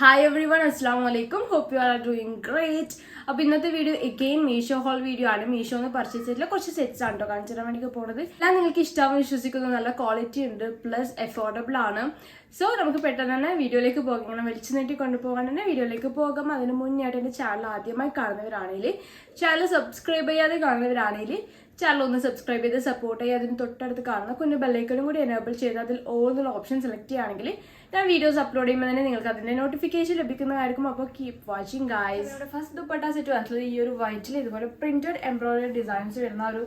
Hi everyone, Assalamu alaikum. Hope you all are doing great. അപ്പോൾ ഇന്നത്തെ video again Meesho haul video ആണ്. മീഷോന്ന് purchase ചെയ്തിട്ടുള്ള കുറച്ച് സെറ്റ്സ് ആണ് കേട്ടോ കാണിച്ചു തരാൻ വേണ്ടി പോകുന്നത്. എല്ലാം നിങ്ങൾക്ക് ഇഷ്ടമാണെന്ന് വിശ്വസിക്കുന്നു. നല്ല ക്വാളിറ്റി ഉണ്ട്, പ്ലസ് അഫോർഡബിൾ ആണ്. സോ നമുക്ക് പെട്ടെന്ന് തന്നെ വീഡിയോയിലേക്ക് പോകാം. ഇങ്ങനെ വലിച്ചു നീട്ടി കൊണ്ടുപോകാൻ തന്നെ വീഡിയോയിലേക്ക് പോകാം. അതിന് മുന്നേ ആയിട്ട് എൻ്റെ ചാനൽ ആദ്യമായി കാണുന്നവരാണെങ്കിൽ, ചാനൽ സബ്സ്ക്രൈബ് ചെയ്യാതെ കാണുന്നവരാണെങ്കിൽ ചാനൽ ഒന്ന് സബ്സ്ക്രൈബ് ചെയ്ത് സപ്പോർട്ട് ചെയ്യുക. അതിന് തൊട്ടടുത്ത് കാണുന്ന കുഞ്ഞു ബെല്ലൈക്കണും കൂടി എനേബിൾ ചെയ്ത് അതിൽ ഓൾ എന്നുള്ള ഓപ്ഷൻ സെലക്ട് ചെയ്യുകയാണെങ്കിൽ ഞാൻ വീഡിയോസ് അപ്ലോഡ് ചെയ്യുമ്പോൾ തന്നെ നിങ്ങൾക്ക് അതിന്റെ നോട്ടിഫിക്കേഷൻ ലഭിക്കുന്നതായിരിക്കും. അപ്പോൾ keep watching guys. First dupatta set വന്നിട്ടുള്ളത് ഈ ഒരു വൈറ്റിൽ ഇതുപോലെ പ്രിന്റഡ് എംബ്രോയിഡറി ഡിസൈൻസ് വരുന്ന ഒരു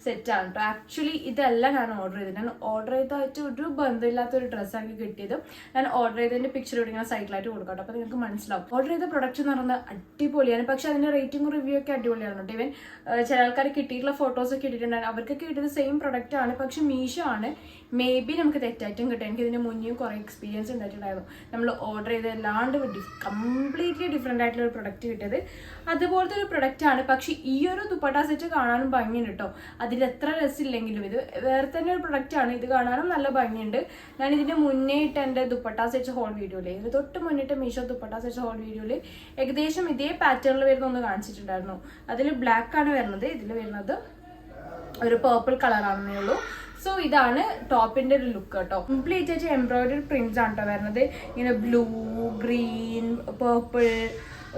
സെറ്റാണ് കേട്ടോ. ആക്ച്വലി ഇതെല്ലാം ഞാൻ ഓർഡർ ചെയ്തത്. ഞാൻ ഓർഡർ ചെയ്തായിട്ട് ഒരു ബന്ധമില്ലാത്ത ഒരു ഡ്രസ്സാണ് എനിക്ക് കിട്ടിയത്. ഞാൻ ഓർഡർ ചെയ്തതിന്റെ പിക്ചർ ഇവിടെ ഞാൻ സൈഡിലായിട്ട് കൊടുക്കാം. അപ്പോൾ നിങ്ങൾക്ക് മനസ്സിലാവും. ഓർഡർ ചെയ്ത പ്രൊഡക്റ്റ് എന്ന് പറയുന്നത് അടിപൊളിയാണ്. പക്ഷെ അതിന്റെ റേറ്റിംഗ് റിവ്യൂ ഒക്കെ അടിപൊളിയാണ് കേട്ടോ. ഇവൻ ചില ആൾക്കാർ കിട്ടിയിട്ടുള്ള ഫോട്ടോസ് ഒക്കെ ഇട്ടിട്ടുണ്ടായിരുന്നു. അവർക്കൊക്കെ കിട്ടിയത് സെയിം പ്രൊഡക്റ്റ് ആണ്. പക്ഷെ മീഷോ ആണ് മേ ബി നമുക്ക് തെറ്റായിട്ടും കിട്ടും. എനിക്ക് ഇതിന് മുന്നേ കുറേ എക്സ്പീരിയൻസ് ഉണ്ടായിട്ടുണ്ടായിരുന്നു. നമ്മൾ ഓർഡർ ചെയ്തല്ലാണ്ട് കംപ്ലീറ്റ്ലി ഡിഫറെൻ്റ് ആയിട്ടുള്ള ഒരു പ്രൊഡക്റ്റ് കിട്ടിയത്. അതുപോലത്തെ ഒരു പ്രൊഡക്റ്റ് ആണ്. പക്ഷെ ഈ ഒരു ദുപ്പട്ട സെറ്റ് കാണാനും ഭംഗിയുണ്ട് കേട്ടോ. അതിൽ എത്ര രസമില്ലെങ്കിലും ഇത് വേറെ തന്നെ ഒരു പ്രൊഡക്റ്റ് ആണ്. ഇത് കാണാനും നല്ല ഭംഗിയുണ്ട്. ഞാൻ ഇതിന്റെ മുന്നേ ഇട്ട് എൻ്റെ ദുപ്പട്ട സെറ്റ് ഹോൾ വീഡിയോയിൽ, ഇതിന് തൊട്ട് മുന്നിട്ട് മീഷോ ദുപ്പട്ട സെറ്റ് ഹോൾ വീഡിയോയിൽ ഏകദേശം ഇതേ പാറ്റേണിൽ വരുന്ന ഒന്ന് കാണിച്ചിട്ടുണ്ടായിരുന്നു. അതിൽ ബ്ലാക്ക് ആണ് വരുന്നത്. ഇതിൽ വരുന്നത് ഒരു പേർപ്പിൾ കളറാണെന്നേ ഉള്ളൂ. സോ ഇതാണ് ടോപ്പിന്റെ ഒരു ലുക്ക് കേട്ടോ. കംപ്ലീറ്റ് ആയിട്ട് എംബ്രോയിഡറി പ്രിന്റ്സ് ആണ് കേട്ടോ വരുന്നത്. ഇങ്ങനെ ബ്ലൂ, ഗ്രീൻ, പേർപ്പിൾ,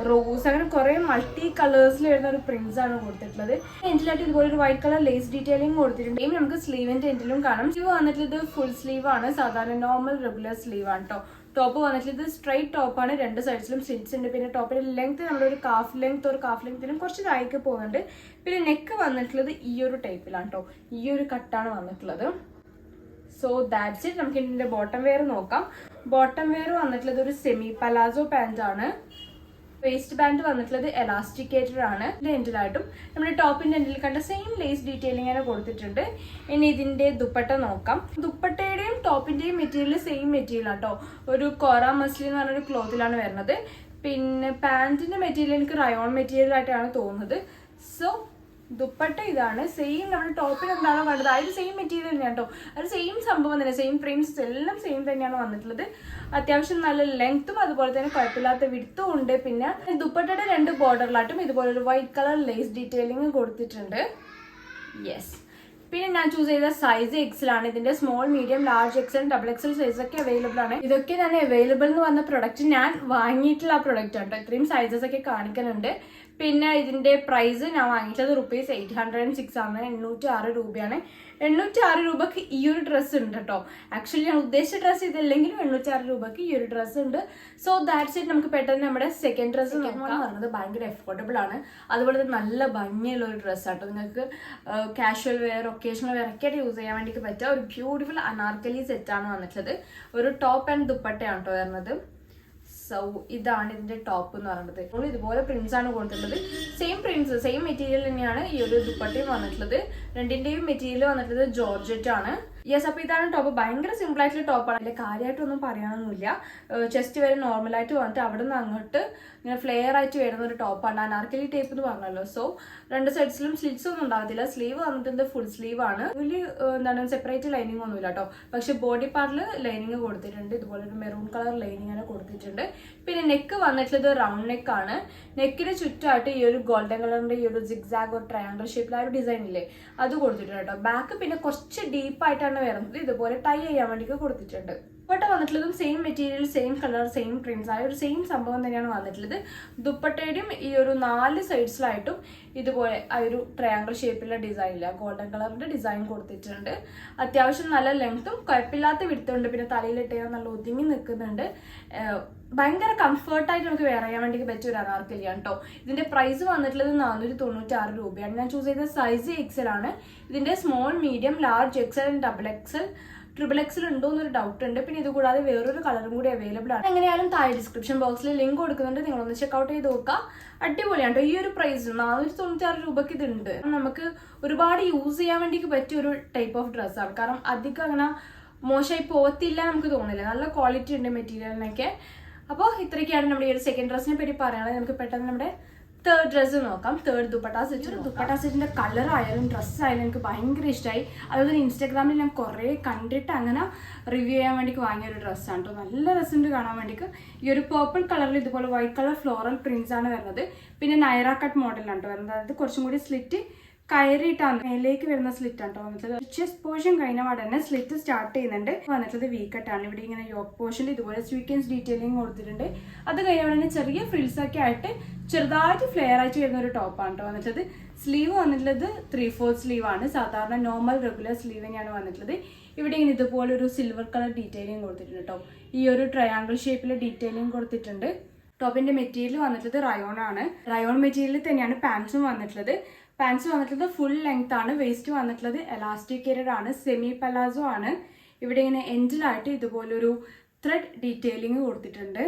റോസ്, അങ്ങനെ കുറെ മൾട്ടി കളേഴ്സിൽ വരുന്ന ഒരു പ്രിന്റ്സ് ആണ് കൊടുത്തിട്ടുള്ളത്. എൻഡിലായിട്ട് ഇതുപോലെ ഒരു വൈറ്റ് കളർ ലേസ് ഡീറ്റെയിലിംഗ് കൊടുത്തിട്ടുണ്ട്. നമുക്ക് സ്ലീവിന്റെ എൻഡിലും കാണാം. സ്ലീവ് വന്നിട്ടുള്ളത് ഫുൾ സ്ലീവ് ആണ്. സാധാരണ നോർമൽ റെഗുലർ സ്ലീവ് ആണ് കേട്ടോ. ടോപ്പ് വന്നിട്ട് ഇത് സ്ട്രൈറ്റ് ടോപ്പാണ്. രണ്ട് സൈഡ്സിലും സ്ലിറ്റ്സ് ഉണ്ട്. പിന്നെ ടോപ്പിന്റെ ലെങ്ത് നമ്മളൊരു കാഫ് ലെങ്ത്തിനും കുറച്ച് താഴേക്ക് പോകുന്നുണ്ട്. പിന്നെ നെക്ക് വന്നിട്ടുള്ളത് ഈ ഒരു ടൈപ്പിലാണ് കേട്ടോ. ഈ ഒരു കട്ടാണ് വന്നിട്ടുള്ളത്. So that's it. നമുക്ക് ഇതിന്റെ ബോട്ടം വെയർ നോക്കാം. ബോട്ടം വെയർ വന്നിട്ടുള്ളത് ഒരു സെമി പലാസോ പാന്റ് ആണ്. വേസ്റ്റ് ബാൻഡ് വന്നിട്ടുള്ളത് എലാസ്റ്റിക്കേറ്റഡ് ആണ്. എൻഡിലായിട്ടും നമ്മുടെ ടോപ്പിന്റെ എൻഡിൽ കണ്ട സെയിം ലേസ് ഡീറ്റെയിലിംഗ് തന്നെ കൊടുത്തിട്ടുണ്ട്. ഇനി ഇതിന്റെ ദുപ്പട്ട നോക്കാം. ദുപ്പട്ടയുടെയും ടോപ്പിന്റെയും മെറ്റീരിയൽ സെയിം മെറ്റീരിയൽ ആട്ടോ. ഒരു കോറ മസ്ലിൻ എന്ന് പറഞ്ഞൊരു ക്ലോത്തിലാണ് വരുന്നത്. പിന്നെ പാന്റിന്റെ മെറ്റീരിയൽ എനിക്ക് റയോൺ മെറ്റീരിയൽ ആയിട്ടാണ് തോന്നുന്നത്. സോ ദുപ്പട്ട ഇതാണ്. സെയിം നമ്മുടെ ടോപ്പിൽ എന്താണോ കണ്ടത് അതിൽ സെയിം മെറ്റീരിയൽ തന്നെയാണ് കേട്ടോ. അത് സെയിം സംഭവം തന്നെ, സെയിം പ്രിന്റ്സ് എല്ലാം സെയിം തന്നെയാണ് വന്നിട്ടുള്ളത്. അത്യാവശ്യം നല്ല ലെങ്ത്തും അതുപോലെ തന്നെ കുഴപ്പമില്ലാത്ത വിഡ്ത്തും ഉണ്ട്. പിന്നെ ദുപ്പട്ടയുടെ രണ്ട് ബോർഡറിലായിട്ടും ഇതുപോലെ ഒരു വൈറ്റ് കളർ ലേസ് ഡീറ്റെയിലിംഗ് കൊടുത്തിട്ടുണ്ട്. യെസ്. പിന്നെ ഞാൻ ചൂസ് ചെയ്ത സൈസ് എക്സൽ ആണ്. ഇതിന്റെ small, medium, large XL, double XL size ഒക്കെ അവൈലബിൾ ആണ്. ഇതൊക്കെ തന്നെ അവൈലബിൾ എന്ന് പറഞ്ഞ പ്രൊഡക്റ്റ് ഞാൻ വാങ്ങിയിട്ടുള്ള ആ പ്രൊഡക്റ്റ് ആണ്. ഇത്രയും സൈസസ് ഒക്കെ കാണിക്കുന്നുണ്ട്. പിന്നെ ഇതിന്റെ പ്രൈസ് ഞാൻ വാങ്ങിച്ചത് ₹806 ആണ്. 806 രൂപയാണ്. 806 രൂപക്ക് ഈ ഒരു ഡ്രസ്സ് ഉണ്ട് കേട്ടോ. ആക്ച്വലി ഞാൻ ഉദ്ദേശിച്ച ഡ്രസ്സ് ഇതില്ലെങ്കിലും 806 രൂപക്ക് ഈ ഒരു ഡ്രസ്സ് ഉണ്ട്. So that's it. നമുക്ക് പെട്ടെന്ന് നമ്മുടെ സെക്കൻഡ് ഡ്രസ്സ് നോക്കാൻ പറഞ്ഞത് ഭയങ്കര അഫോർഡബിൾ ആണ്. അതുപോലെ തന്നെ നല്ല ഭംഗിയുള്ള ഒരു ഡ്രസ്സ് ആട്ടോ. നിങ്ങൾക്ക് കാഷ്വൽ വെയർ, ഒക്കേഷണൽ വെയർ ഒക്കെ യൂസ് ചെയ്യാൻ വേണ്ടി പറ്റുക ഒരു ബ്യൂട്ടിഫുൾ അനാർക്കലി സെറ്റാണ് വന്നിട്ടുള്ളത്. ഒരു ടോപ്പ് ആൻഡ് ദുപ്പട്ടയാണ് കേട്ടോ വരുന്നത്. സോ ഇതാണ് ഇതിന്റെ ടോപ്പ് എന്ന് പറയുന്നത്. ഇതുപോലെ പ്രിന്റ്സ് ആണ് കൊടുത്തിട്ടുള്ളത്. സെയിം പ്രിന്റ്സ്, സെയിം മെറ്റീരിയൽ തന്നെയാണ് ഈ ഒരു ദുപ്പട്ടയും വന്നിട്ടുള്ളത്. രണ്ടിന്റെയും മെറ്റീരിയൽ വന്നിട്ടുള്ളത് ജോർജറ്റ് ആണ്. യെസ്. അപ്പൊ ഇതാണ് ടോപ്പ്. ഭയങ്കര സിമ്പിൾ ആയിട്ടുള്ള ടോപ്പാണ്. അതിന്റെ കാര്യമായിട്ടൊന്നും പറയാനൊന്നുമില്ല. ചെസ്റ്റ് വരെ നോർമലായിട്ട് വന്നിട്ട് അവിടെ നിന്ന് അങ്ങോട്ട് ഇങ്ങനെ ഫ്ലെയർ ആയിട്ട് വരുന്ന ഒരു ടോപ്പാണ്. അനാർക്കലി ടൈപ്പ് എന്ന് പറഞ്ഞല്ലോ. സോ രണ്ട് സൈഡ്സിലും സ്ലിറ്റ്സ് ഒന്നും ഉണ്ടാകത്തില്ല. സ്ലീവ് വന്നിട്ട് ഫുൾ സ്ലീവ് ആണ്. വലിയ എന്താണ് സെപ്പറേറ്റ് ലൈനിങ് ഒന്നുമില്ല കേട്ടോ. പക്ഷെ ബോഡി പാർട്ടിൽ ലൈനിങ് കൊടുത്തിട്ടുണ്ട്. ഇതുപോലെ ഒരു മെറൂൺ കളർ ലൈനിങ് ആണ് കൊടുത്തിട്ടുണ്ട്. പിന്നെ നെക്ക് വന്നിട്ടുള്ളത് റൗണ്ട് നെക്ക് ആണ്. നെക്കിന് ചുറ്റായിട്ട് ഈ ഒരു ഗോൾഡൻ കളറിന്റെ ഈ ഒരു സിഗ്സാഗ് ഒരു ട്രയാങ്കിൾ ഷേപ്പിൽ ആ ഒരു ഡിസൈൻ ഇല്ലേ, അത് കൊടുത്തിട്ടുണ്ട് കേട്ടോ. ബാക്ക് പിന്നെ കുറച്ച് ഡീപ്പായിട്ടാണ് വരുന്നത്. ഇതുപോലെ ടൈ ചെയ്യാൻ വേണ്ടി കൊടുത്തിട്ടുണ്ട്. ദുപ്പട്ട വന്നിട്ടുള്ളതും same material, same colour, same prints ആയ ഒരു സെയിം സംഭവം തന്നെയാണ് വന്നിട്ടുള്ളത്. ദുപ്പട്ടയുടെയും ഈ ഒരു 4 സൈഡ്സിലായിട്ടും ഇതുപോലെ ആ ഒരു ട്രയാങ്കിൾ ഷേപ്പിലുള്ള ഡിസൈൻ ഇല്ല, ഗോൾഡൻ കളറിന്റെ ഡിസൈൻ കൊടുത്തിട്ടുണ്ട്. അത്യാവശ്യം നല്ല ലെങ്ത്തും കുഴപ്പമില്ലാത്ത വിടുത്തുണ്ട്. പിന്നെ തലയിലിട്ട് നല്ല ഒതുങ്ങി നിൽക്കുന്നുണ്ട്. ഭയങ്കര കംഫർട്ടായിട്ട് നമുക്ക് വെയർ ചെയ്യാൻ വേണ്ടി പറ്റിയ ഒരു അനാർക്കലിയാണ് കേട്ടോ. ഇതിന്റെ പ്രൈസ് വന്നിട്ടുള്ളത് 496 രൂപയാണ്. ഞാൻ ചൂസ് ചെയ്ത സൈസ് എക്സൽ ആണ്. ഇതിന്റെ small, medium, large XL, double XL, triple XL ഉണ്ടോ എന്നൊരു ഡൗട്ട് ഉണ്ട്. പിന്നെ ഇത് കൂടാതെ വേറൊരു കളറും കൂടി അവൈലബിൾ ആണ്. എങ്ങനെയായാലും താഴെ ഡിസ്ക്രിപ്ഷൻ ബോക്സിൽ ലിങ്ക് കൊടുക്കുന്നുണ്ട്. നിങ്ങളൊന്ന് ചെക്ക്ഔട്ട് ചെയ്ത് നോക്കുക. അടിപൊളിയാണ് കേട്ടോ. ഈ ഒരു പ്രൈസ് 496 രൂപയ്ക്ക് ഇതുണ്ട്. നമുക്ക് ഒരുപാട് യൂസ് ചെയ്യാൻ വേണ്ടി പറ്റിയ ഒരു ടൈപ്പ് ഓഫ് ഡ്രസ്സാണ്. കാരണം അധികം അങ്ങനെ മോശമായി പോകത്തില്ല നമുക്ക് തോന്നില്ല. നല്ല ക്വാളിറ്റി ഉണ്ട് മെറ്റീരിയലിനൊക്കെ. അപ്പോൾ ഇത്രയൊക്കെയാണ് നമ്മുടെ ഈ ഒരു സെക്കൻഡ് ഡ്രസ്സിനെ പറ്റി പറയാനുള്ളത്. നമുക്ക് പെട്ടെന്ന് നമ്മുടെ തേർഡ് ഡ്രസ്സ് നോക്കാം. Third dupatta set. ദുപ്പട്ട സെറ്റിന്റെ കളർ ആയാലും ഡ്രസ്സ് ആയാലും എനിക്ക് ഭയങ്കര ഇഷ്ടമായി. അതുപോലെ ഇൻസ്റ്റാഗ്രാമിൽ ഞാൻ കുറേ കണ്ടിട്ട് അങ്ങനെ റിവ്യൂ ചെയ്യാൻ വേണ്ടിക്ക് വാങ്ങിയ ഒരു ഡ്രസ്സാണ് കേട്ടോ. നല്ല രസമുണ്ട് കാണാൻ വേണ്ടിക്ക്. ഈ ഒരു പേർപ്പിൾ കളറിൽ ഇതുപോലെ വൈറ്റ് കളർ ഫ്ലോറൽ പ്രിന്റ്സ് ആണ് വരുന്നത്. പിന്നെ നൈറ കട്ട് മോഡലാണ് കേട്ടോ വരുന്നത്. അതായത് കുറച്ചും കൂടി സ്ലിറ്റ് കയറിയിട്ടാണ് മേലേക്ക് വരുന്ന സ്ലിറ്റ് ആണ് കേട്ടോ വന്നിട്ടുള്ളത്. ചെസ്റ്റ് പോർഷൻ കഴിഞ്ഞ പാടെ തന്നെ സ്ലിറ്റ് സ്റ്റാർട്ട് ചെയ്യുന്നുണ്ട്. വന്നിട്ടുള്ളത് വി കട്ടാണ്. ഇവിടെ ഇങ്ങനെ യോക്ക് പോർഷനിൽ ഇതുപോലെ സ്വീക്കൻസ് ഡീറ്റെയിലിംഗ് കൊടുത്തിട്ടുണ്ട്. അത് കഴിഞ്ഞ പാടെ ചെറിയ ഫ്രിൽസ് ഒക്കെ ആയിട്ട് ചെറുതായിട്ട് ഫ്ലെയർ ആയിട്ട് വരുന്ന ഒരു ടോപ്പാണ് കേട്ടോ വന്നിട്ടുള്ളത്. സ്ലീവ് വന്നിട്ടുള്ളത് 3/4 സ്ലീവ് ആണ്. സാധാരണ നോർമൽ റെഗുലർ സ്ലീവ് തന്നെയാണ് വന്നിട്ടുള്ളത്. ഇവിടെ ഇങ്ങനെ ഇതുപോലെ ഒരു സിൽവർ കളർ ഡീറ്റെയിലിംഗ് കൊടുത്തിട്ടുണ്ട് കേട്ടോ. ഈ ഒരു ട്രയാങ്കിൾ ഷേപ്പിൽ ഡീറ്റെയിലിംഗ് കൊടുത്തിട്ടുണ്ട്. ടോപ്പിന്റെ മെറ്റീരിയൽ വന്നിട്ടുള്ളത് റയോൺ ആണ്. റയോൺ മെറ്റീരിയലിൽ തന്നെയാണ് പാൻസും വന്നിട്ടുള്ളത്. പാൻസ് വന്നിട്ടുള്ളത് ഫുൾ ലെങ്ത് ആണ്. വേസ്റ്റ് വന്നിട്ടുള്ളത് എലാസ്റ്റിക്കേറ്റഡ് ആണ്. സെമി പലാസോ ആണ്. ഇവിടെ ഇങ്ങനെ എൻഡിലായിട്ട് ഇതുപോലൊരു ത്രെഡ് ഡീറ്റെയിലിംഗ് കൊടുത്തിട്ടുണ്ട്.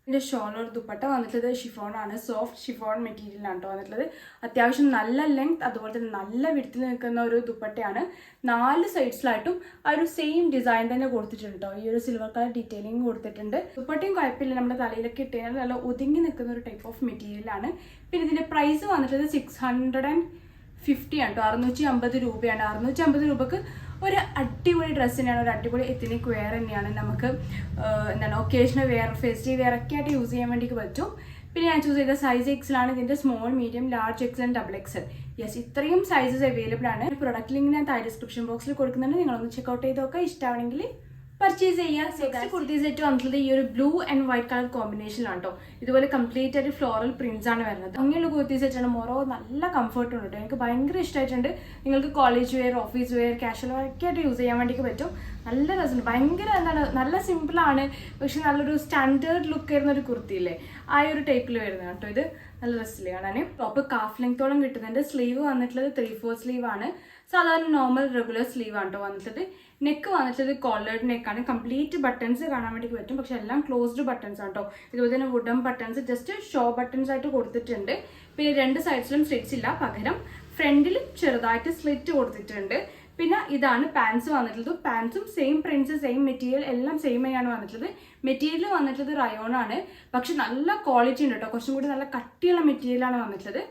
ഇതിന്റെ ഷോളർ ദുപ്പട്ട വന്നിട്ടുള്ളത് ഷിഫോൺ ആണ്. സോഫ്റ്റ് ഷിഫോൺ മെറ്റീരിയലാണ് കേട്ടോ വന്നിട്ടുള്ളത്. അത്യാവശ്യം നല്ല ലെങ്ത് അതുപോലെ തന്നെ നല്ല വിടുത്തിൽ നിൽക്കുന്ന ഒരു ദുപ്പട്ടയാണ്. 4 സൈഡ്സിലായിട്ടും ആ ഒരു സെയിം ഡിസൈൻ തന്നെ കൊടുത്തിട്ടുണ്ട് കേട്ടോ. ഈ ഒരു സിൽവർ കളർ ഡീറ്റെയിലിംഗ് കൊടുത്തിട്ടുണ്ട്. ദുപ്പട്ടയും കുഴപ്പമില്ല, നമ്മുടെ തലയിലൊക്കെ ഇട്ട് കഴിഞ്ഞാൽ നല്ല ഒതുങ്ങി നിൽക്കുന്ന ഒരു ടൈപ്പ് ഓഫ് മെറ്റീരിയലാണ്. പിന്നെ ഇതിന്റെ പ്രൈസ് വന്നിട്ടുള്ളത് 650 ആണ് കേട്ടോ. 650 രൂപയാണ്. 650 രൂപക്ക് ഒരു അടിപൊളി ഡ്രസ്സ് തന്നെയാണ്. ഒരു അടിപൊളി എത്നിക് വെയർ തന്നെയാണ്. നമുക്ക് എന്താണ് ഒക്കേഷണൽ വെയർ, ഫെസ്റ്റീവ് വെയർ ഒക്കെ ആയിട്ട് യൂസ് ചെയ്യാൻ വേണ്ടി പറ്റും. പിന്നെ ഞാൻ ചൂസ് ചെയ്ത സൈസ് എക്സിലാണ്. ഇതിന്റെ small, medium, large X and double X. Yes, ഇത്രയും സൈസസ് അവൈലബിൾ ആണ്. പ്രൊഡക്റ്റ് ലിങ്ക് ഞാൻ താഴെ ഡിസ്ക്രിപ്ഷൻ ബോക്സിൽ കൊടുക്കുന്നുണ്ട്. നിങ്ങളൊന്ന് ചെക്ക്ഔട്ട് ചെയ്തൊക്കെ ഇഷ്ടമാണെങ്കിൽ പർച്ചേസ് ചെയ്യാം. നെക്സ്റ്റ് കുർത്തി സെറ്റ് വന്നിട്ടുള്ളത് ഈ ഒരു ബ്ലൂ ആൻഡ് വൈറ്റ് കളർ കോമ്പിനേഷനിലാണ് കേട്ടോ. ഇതുപോലെ കംപ്ലീറ്റ് ആയിട്ട് ഫ്ലോറൽ പ്രിന്റ്സ് ആണ് വരുന്നത്. അങ്ങനെയുള്ള കുർത്തി സെറ്റ് ആണ്. മോറോ നല്ല കംഫർട്ട് ഉണ്ട് കേട്ടോ. എനിക്ക് ഭയങ്കര ഇഷ്ടമായിട്ടുണ്ട്. നിങ്ങൾക്ക് college wear, office wear, casual wear ഒക്കെ ആയിട്ട് യൂസ് ചെയ്യാൻ വേണ്ടി പറ്റും. നല്ല രസമുണ്ട്. ഭയങ്കര എന്താണ്, നല്ല സിമ്പിളാണ്, പക്ഷെ നല്ലൊരു സ്റ്റാൻഡേർഡ് ലുക്ക് വരുന്ന ഒരു കുർത്തിയില്ലേ, ആ ഒരു ടൈപ്പിൽ വരുന്നത് കേട്ടോ. ഇത് നല്ല രസമില്ലേ കാണാൻ. ടോപ്പ് കാഫ് ലെങ്ത്തോളം കിട്ടുന്നുണ്ട്. സ്ലീവ് വന്നിട്ടുള്ളത് 3/4 സ്ലീവ് ആണ്. സാധാരണ നോർമൽ റെഗുലർ സ്ലീവ് ആണ് കേട്ടോ വന്നിട്ടുള്ളത്. നെക്ക് വന്നിട്ടുള്ളത് കോളേർഡ് നെക്കാണ്. കംപ്ലീറ്റ് ബട്ടൺസ് കാണാൻ വേണ്ടി പറ്റും, പക്ഷെ എല്ലാം ക്ലോസ്ഡ് ബട്ടൺസ് ആണ് കേട്ടോ. ഇതുപോലെ തന്നെ wooden buttons just show buttons ആയിട്ട് കൊടുത്തിട്ടുണ്ട്. പിന്നെ 2 സൈഡ്സിലും സ്ലിറ്റ്സ് ഇല്ല, പകരം ഫ്രണ്ടിലും ചെറുതായിട്ട് സ്ലിറ്റ് കൊടുത്തിട്ടുണ്ട്. പിന്നെ ഇതാണ് പാൻസ് വന്നിട്ടുള്ളത്. പാൻസും സെയിം പ്രിന്റ്സ്, സെയിം മെറ്റീരിയൽ, എല്ലാം സെയിം ആയാണ് വന്നിട്ടുള്ളത്. മെറ്റീരിയൽ വന്നിട്ടുള്ളത് റയോൺ ആണ്, പക്ഷെ നല്ല ക്വാളിറ്റി ഉണ്ട് കേട്ടോ. കുറച്ചും കൂടി നല്ല കട്ടിയുള്ള മെറ്റീരിയലാണ് വന്നിട്ടുള്ളത്.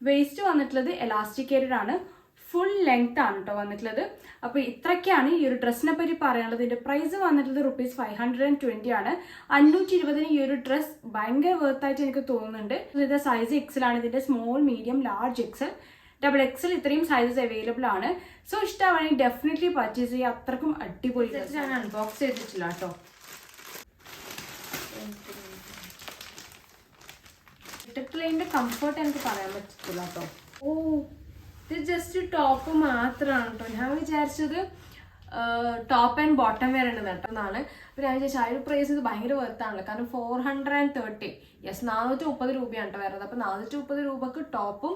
വേസ്റ്റ് വന്നിട്ടുള്ളത് എലാസ്റ്റിക്കേറ്റഡ് ആണ്. ഫുൾ ലെങ്ത് ആണ് കേട്ടോ വന്നിട്ടുള്ളത്. അപ്പോൾ ഇത്രയ്ക്കാണ് ഈ ഒരു ഡ്രസ്സിനെ പറ്റി പറയാനുള്ളത്. ഇതിന്റെ പ്രൈസ് വന്നിട്ടുള്ളത് ₹520 ആണ്. 520 ഈ ഒരു ഡ്രസ് ഭയങ്കര വർത്തായിട്ട് എനിക്ക് തോന്നുന്നുണ്ട്. ഇതിന്റെ സൈസ് എക്സൽ ആണ്. ഇതിന്റെ small, medium, large XL, double XL ഇത്രയും സൈസസ് അവൈലബിൾ ആണ്. സോ ഇഷ്ടമാണെങ്കിൽ ഡെഫിനറ്റ്ലി പർച്ചേസ് ചെയ്യുക. അത്രക്കും അടിപൊളി ഡ്രസ്. ഞാൻ അൺബോക്സ് ചെയ്തിട്ടില്ല കേട്ടോ. ഇതിന്റെ കംഫർട്ട് എനിക്ക് പറയാൻ പറ്റത്തില്ല കേട്ടോ. ഇത് ജസ്റ്റ് ടോപ്പ് മാത്രമാണ് കേട്ടോ. ഞാൻ വിചാരിച്ചത് ടോപ്പ് ആൻഡ് ബോട്ടം വെയർ ഉണ്ട് കേട്ടോ എന്നാണ്. അപ്പോൾ ഞാൻ വിചാരിച്ചു ആ ഒരു പ്രൈസ് ഇത് ഭയങ്കര വെർത്താണല്ലോ. കാരണം 430, യെസ് 430 രൂപയാണ് കേട്ടോ വരുന്നത്. അപ്പോൾ 430 രൂപക്ക് ടോപ്പും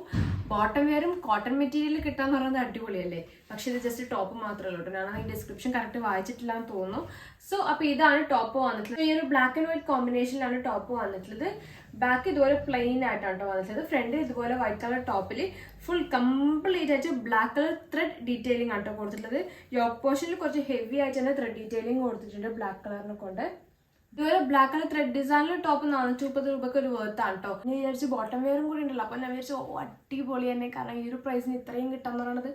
ബോട്ടം വെയറും കോട്ടൺ മെറ്റീരിയൽ കിട്ടാന്ന് പറയുന്നത് അടിപൊളിയല്ലേ. പക്ഷെ ഇത് ജസ്റ്റ് ടോപ്പ് മാത്രമല്ല കേട്ടോ. ഞാൻ ഈ ഡിസ്ക്രിപ്ഷൻ കറക്റ്റ് വായിച്ചിട്ടില്ല എന്ന് തോന്നുന്നു. സോ അപ്പോൾ ഇതാണ് ടോപ്പ് വന്നിട്ടുള്ളത്. ഈ ഒരു ബ്ലാക്ക് ആൻഡ് വൈറ്റ് കോമ്പിനേഷനിലാണ് ടോപ്പ് വന്നിട്ടുള്ളത്. ബാക്ക് ഇതുപോലെ പ്ലെയിൻ ആയിട്ടാണ് കേട്ടോ വന്നിട്ടുള്ളത്. ഫ്രണ്ട് ഇതുപോലെ വൈറ്റ് കളർ ടോപ്പിൽ ഫുൾ കംപ്ലീറ്റ് ആയിട്ട് ബ്ലാക്ക് കളർ ത്രെഡ് ഡീറ്റെയിലിംഗ് ആണ് കേട്ടോ കൊടുത്തിട്ടുള്ളത്. യോക്ക് പോർഷനിൽ കുറച്ച് ഹെവി ആയിട്ട് തന്നെ ത്രെഡ് ഡീറ്റെയിലിംഗ് കൊടുത്തിട്ടുണ്ട് ബ്ലാക്ക് കളറിനെ കൊണ്ട്. ഇതുപോലെ ബ്ലാക്ക് കളർ ത്രെഡ് ഡിസൈനിൽ ടോപ്പ് 430 രൂപയ്ക്ക് ഒരു വേർത്താണ് കേട്ടോ. ഞാൻ വിചാരിച്ച് ബോട്ടം വെയറും കൂടി ഉണ്ടല്ലോ. അപ്പോൾ ഞാൻ വിചാരിച്ചു അടിപൊളി തന്നെ, കാരണം ഈ ഒരു പ്രൈസിന് ഇത്രയും കിട്ടാന്ന് പറയുന്നത്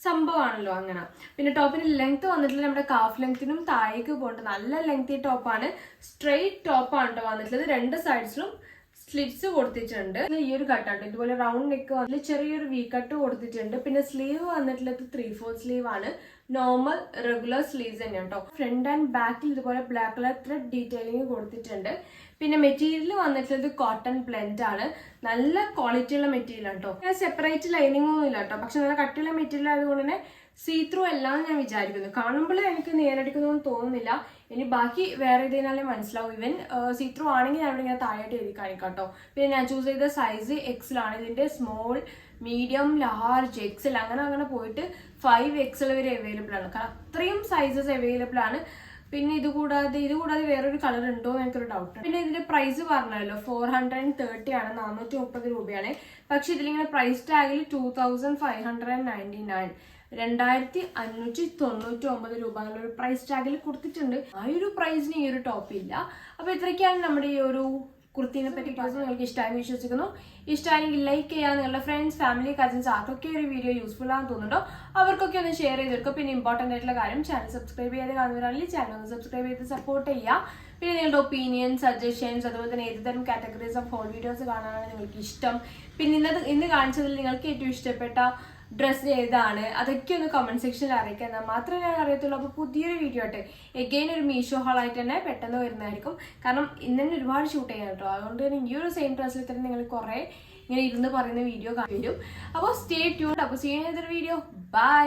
സംഭവമാണല്ലോ. അങ്ങനെ പിന്നെ ടോപ്പിന് ലെങ്ത് വന്നിട്ടുള്ളത് നമ്മുടെ കാഫ് ലെങ്ത്തിനും താഴേക്ക് പോകേണ്ട നല്ല ലെങ്തി ടോപ്പാണ്. സ്ട്രെയിറ്റ് ടോപ്പാണ് കേട്ടോ വന്നിട്ടുള്ളത്. 2 സൈഡ്സിലും സ്ലിറ്റ്സ് കൊടുത്തിട്ടുണ്ട്. ഈ ഒരു കട്ടാണ് ഇതുപോലെ റൗണ്ട് നെക്ക് അതിൽ ചെറിയൊരു വി കട്ട് കൊടുത്തിട്ടുണ്ട്. പിന്നെ സ്ലീവ് വന്നിട്ടുള്ളത് 3/4 സ്ലീവ് ആണ്. നോർമൽ റെഗുലർ സ്ലീവ്സ് തന്നെയാണ് കേട്ടോ. ഫ്രണ്ട് ആൻഡ് ബാക്കിൽ ഇതുപോലെ ബ്ലാക്ക് കളർ ത്രെഡ് ഡീറ്റെയിലിംഗ് കൊടുത്തിട്ടുണ്ട്. പിന്നെ മെറ്റീരിയൽ വന്നിട്ടുള്ളത് കോട്ടൺ ബ്ലെൻഡ് ആണ്. നല്ല ക്വാളിറ്റി ഉള്ള മെറ്റീരിയൽ ആണ് കേട്ടോ. ഞാൻ സെപ്പറേറ്റ് ലൈനിങ് ഒന്നും ഇല്ല കേട്ടോ. പക്ഷെ നല്ല കട്ടിയുള്ള മെറ്റീരിയൽ ആയതുകൊണ്ട് തന്നെ സീ ത്രൂ എല്ലാം ഞാൻ വിചാരിക്കുന്നു. കാണുമ്പോൾ എനിക്ക് നേരടിക്കുന്നൊന്നും തോന്നുന്നില്ല. ഇനി ബാക്കി വേറെ ഏതെന്നാലേ മനസ്സിലാവും. ഇവൻ സീ ത്രൂ ആണെങ്കിൽ ഞാൻ ഇവിടെ ഇങ്ങനെ താഴായിട്ട് എഴുതി കാണിക്കാം കേട്ടോ. പിന്നെ ഞാൻ ചൂസ് ചെയ്ത സൈസ് എക്സലാണ്. ഇതിന്റെ സ്മോൾ, മീഡിയം, ലാർജ്, എക്സൽ അങ്ങനെ പോയിട്ട് 5XL വരെ അവൈലബിൾ ആണ്. കാരണം അത്രയും സൈസസ് അവൈലബിൾ ആണ്. പിന്നെ ഇതുകൂടാതെ വേറൊരു കളർ ഉണ്ടോ എന്ന് എനിക്കൊരു ഡൗട്ട്. പിന്നെ ഇതിന്റെ പ്രൈസ് പറഞ്ഞല്ലോ 430 ആണ്, 430 രൂപയാണ്. പക്ഷെ ഇതിലിങ്ങനെ പ്രൈസ് ടാഗിൽ 2599, 2599 രൂപ എന്നുള്ളൊരു പ്രൈസ് ടാഗിൽ കൊടുത്തിട്ടുണ്ട്. ആ ഒരു പ്രൈസിന് ഈ ഒരു ടോപ്പ് ഇല്ല. അപ്പൊ ഇത്രയ്ക്കാണ് നമ്മുടെ ഈ ഒരു കുർത്തിനെ പറ്റി നിങ്ങൾക്ക് ഇഷ്ടമായി വിശ്വസിക്കുന്നു. ഇഷ്ടമാണെങ്കിൽ ലൈക്ക് ചെയ്യുക. നിങ്ങളുടെ ഫ്രണ്ട്സ്, ഫാമിലി, കസിൻസ് ആർക്കൊക്കെ ഒരു വീഡിയോ യൂസ്ഫുൾ ആണെന്ന് തോന്നുന്നുണ്ടോ അവർക്കൊക്കെ ഒന്ന് ഷെയർ ചെയ്ത് കൊടുക്കുക. പിന്നെ ഇമ്പോർട്ടൻ്റ് ആയിട്ടുള്ള കാര്യം, ചാനൽ സബ്സ്ക്രൈബ് ചെയ്ത് കാണുന്നവരാണെങ്കിൽ ചാനൽ ഒന്ന് സബ്സ്ക്രൈബ് ചെയ്ത് സപ്പോർട്ട് ചെയ്യുക. പിന്നെ നിങ്ങളുടെ ഒപ്പീനിയൻ, സജഷൻസ്, അതുപോലെ തന്നെ ഏതുതരം കാറ്റഗറീസ് ഓഫ് ഹോൾ വീഡിയോസ് കാണാനാണ് നിങ്ങൾക്ക് ഇഷ്ടം, പിന്നെ ഇന്ന് കാണിച്ചതിൽ നിങ്ങൾക്ക് ഏറ്റവും ഇഷ്ടപ്പെട്ട ഡ്രസ്സ് ഏതാണ്, അതൊക്കെ ഒന്ന് കമന്റ് സെക്ഷനിൽ അറിയിക്കുക. എന്നാൽ മാത്രമേ ഞാൻ അറിയത്തുള്ളൂ. അപ്പോൾ പുതിയൊരു വീഡിയോ ആയിട്ട് എഗെയിൻ ഒരു മീഷോ ഹാളായിട്ട് തന്നെ പെട്ടെന്ന് വരുന്നതായിരിക്കും. കാരണം ഇന്ന് തന്നെ ഒരുപാട് ഷൂട്ട് ചെയ്യാൻ കേട്ടോ. അതുകൊണ്ട് തന്നെ ഈ ഒരു സെയിം ഡ്രസ്സിൽ തന്നെ നിങ്ങൾ കുറേ ഇങ്ങനെ ഇരുന്ന് പറയുന്ന വീഡിയോ വരും. അപ്പോൾ സ്റ്റേ ട്യൂൺഡ്. അപ്പോൾ see you in another video. By.